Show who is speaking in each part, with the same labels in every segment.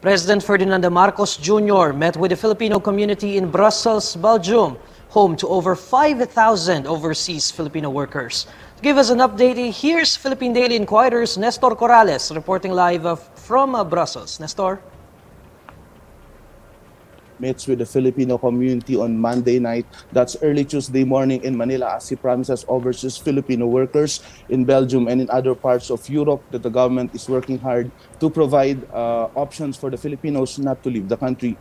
Speaker 1: President Ferdinand Marcos Jr. met with the Filipino community in Brussels, Belgium, home to over 5,000 overseas Filipino workers. To give us an update, here's Philippine Daily Inquirer's Nestor Corrales reporting live from Brussels. Nestor?
Speaker 2: Meets with the Filipino community on Monday night. That's early Tuesday morning in Manila as he promises overseas Filipino workers in Belgium and in other parts of Europe that the government is working hard to provide options for the Filipinos not to leave the country.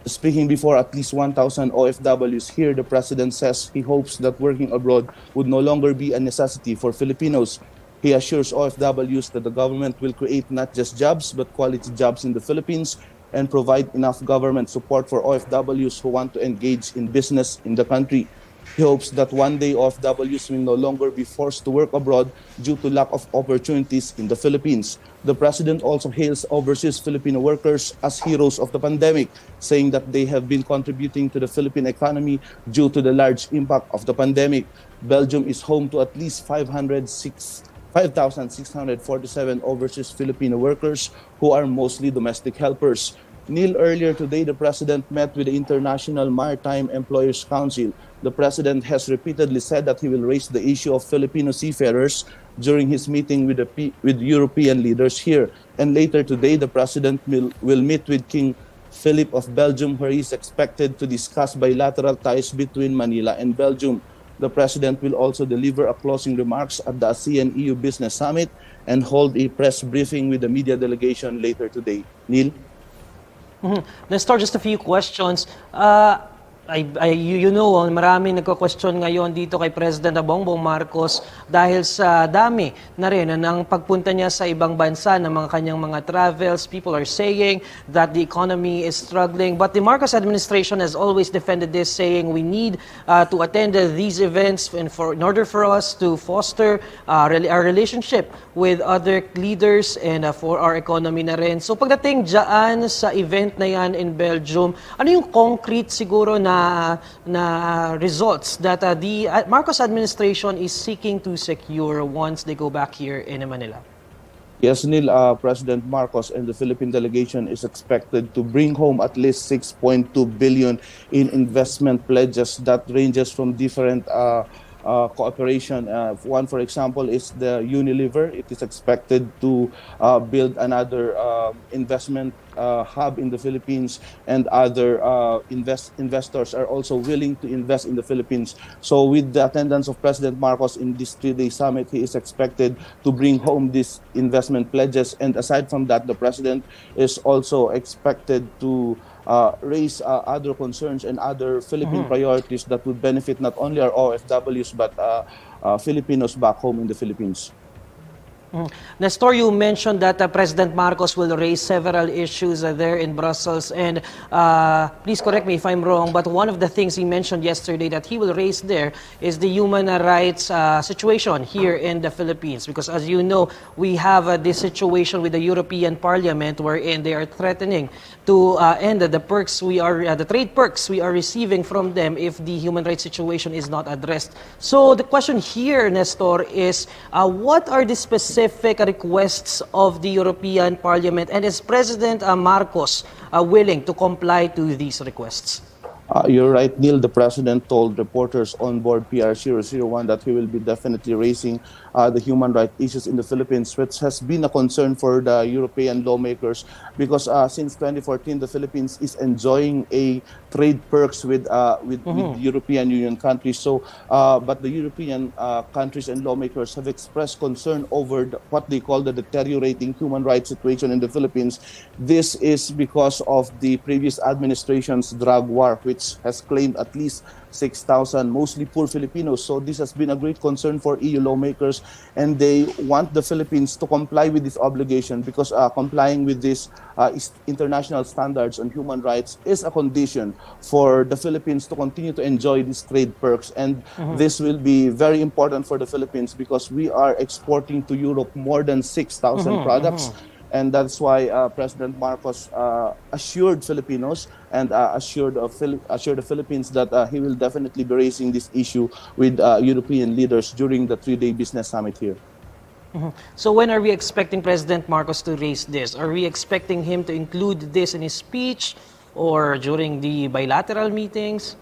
Speaker 2: Speaking before at least 1,000 OFWs here, the president says he hopes that working abroad would no longer be a necessity for Filipinos. He assures OFWs that the government will create not just jobs but quality jobs in the Philippines and provide enough government support for OFWs who want to engage in business in the country. He hopes that one day OFWs will no longer be forced to work abroad due to lack of opportunities in the Philippines. The president also hails overseas Filipino workers as heroes of the pandemic, saying that they have been contributing to the Philippine economy due to the large impact of the pandemic. Belgium is home to at least 5,647 overseas Filipino workers who are mostly domestic helpers. Neil, earlier today, the president met with the International Maritime Employers Council. The president has repeatedly said that he will raise the issue of Filipino seafarers during his meeting with European leaders here. And later today, the president will meet with King Philip of Belgium, where he is expected to discuss bilateral ties between Manila and Belgium. The president will also deliver a closing remarks at the ASEAN-EU Business Summit and hold a press briefing with the media delegation later today. Neil?
Speaker 1: Nestor, just a few questions. Maraming nagko-question ngayon dito kay President Bongbong Marcos dahil sa dami na rin ng pagpunta niya sa ibang bansa ng mga kanyang mga travels. People are saying that the economy is struggling, but the Marcos administration has always defended this, saying we need to attend these events in order for us to foster our relationship with other leaders and for our economy na rin. So pagdating dyan sa event na yan in Belgium, ano yung concrete siguro na results that the Marcos administration is seeking to secure once they go back here in Manila?
Speaker 2: Yes, Neil, President Marcos and the Philippine delegation is expected to bring home at least 6.2 billion in investment pledges that ranges from different cooperation. One, for example, is the Unilever. It is expected to build another investment hub in the Philippines, and other investors are also willing to invest in the Philippines. So with the attendance of President Marcos in this 3-day summit, he is expected to bring home these investment pledges. And aside from that, the president is also expected to raise other concerns and other Philippine priorities that would benefit not only our OFWs but Filipinos back home in the Philippines.
Speaker 1: Nestor, you mentioned that President Marcos will raise several issues there in Brussels, and please correct me if I'm wrong, but one of the things he mentioned yesterday that he will raise there is the human rights situation here in the Philippines, because as you know, we have this situation with the European Parliament wherein they are threatening to end the perks the trade perks we are receiving from them if the human rights situation is not addressed. So the question here, Nestor, is what are the specific requests of the European Parliament, and is President Marcos willing to comply to these requests?
Speaker 2: You're right, Neil. The president told reporters on board PR001 that he will be definitely raising the human rights issues in the Philippines, which has been a concern for the European lawmakers because since 2014, the Philippines is enjoying a trade perks with European Union countries. So, but the European countries and lawmakers have expressed concern over what they call the deteriorating human rights situation in the Philippines. This is because of the previous administration's drug war, which has claimed at least 6,000 mostly poor Filipinos. So this has been a great concern for EU lawmakers, and they want the Philippines to comply with this obligation because complying with these international standards on human rights is a condition for the Philippines to continue to enjoy these trade perks. And this will be very important for the Philippines because we are exporting to Europe more than 6,000 products. And that's why President Marcos assured Filipinos and assured the Philippines that he will definitely be raising this issue with European leaders during the 3-day business summit here.
Speaker 1: So when are we expecting President Marcos to raise this? Are we expecting him to include this in his speech or during the bilateral meetings?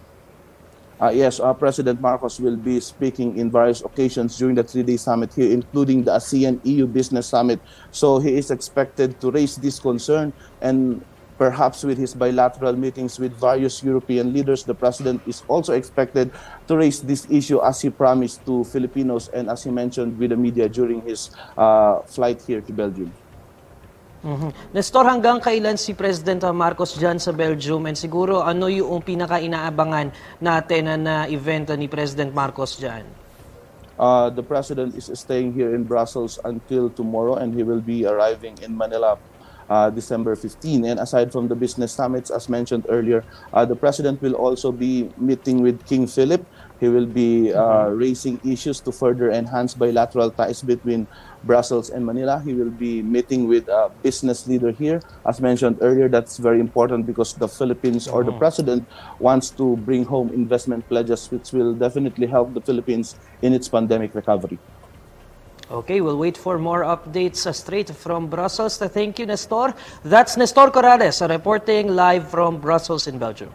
Speaker 2: Yes, President Marcos will be speaking in various occasions during the three-day summit here, including the ASEAN-EU Business Summit. So he is expected to raise this concern, and perhaps with his bilateral meetings with various European leaders, the president is also expected to raise this issue as he promised to Filipinos and as he mentioned with the media during his flight here to Belgium.
Speaker 1: Nestor, hanggang kailan si President Marcos dyan sa Belgium? And siguro ano yung pinaka-inaabangan natin na event ni President Marcos dyan?
Speaker 2: The president is staying here in Brussels until tomorrow, and he will be arriving in Manila December 15. And aside from the business summits, as mentioned earlier, the president will also be meeting with King Philip. He will be raising issues to further enhance bilateral ties between Brussels and Manila. He will be meeting with a business leader here. As mentioned earlier, that's very important because the Philippines or the president wants to bring home investment pledges, which will definitely help the Philippines in its pandemic recovery.
Speaker 1: Okay, we'll wait for more updates straight from Brussels. Thank you, Nestor. That's Nestor Corrales reporting live from Brussels in Belgium.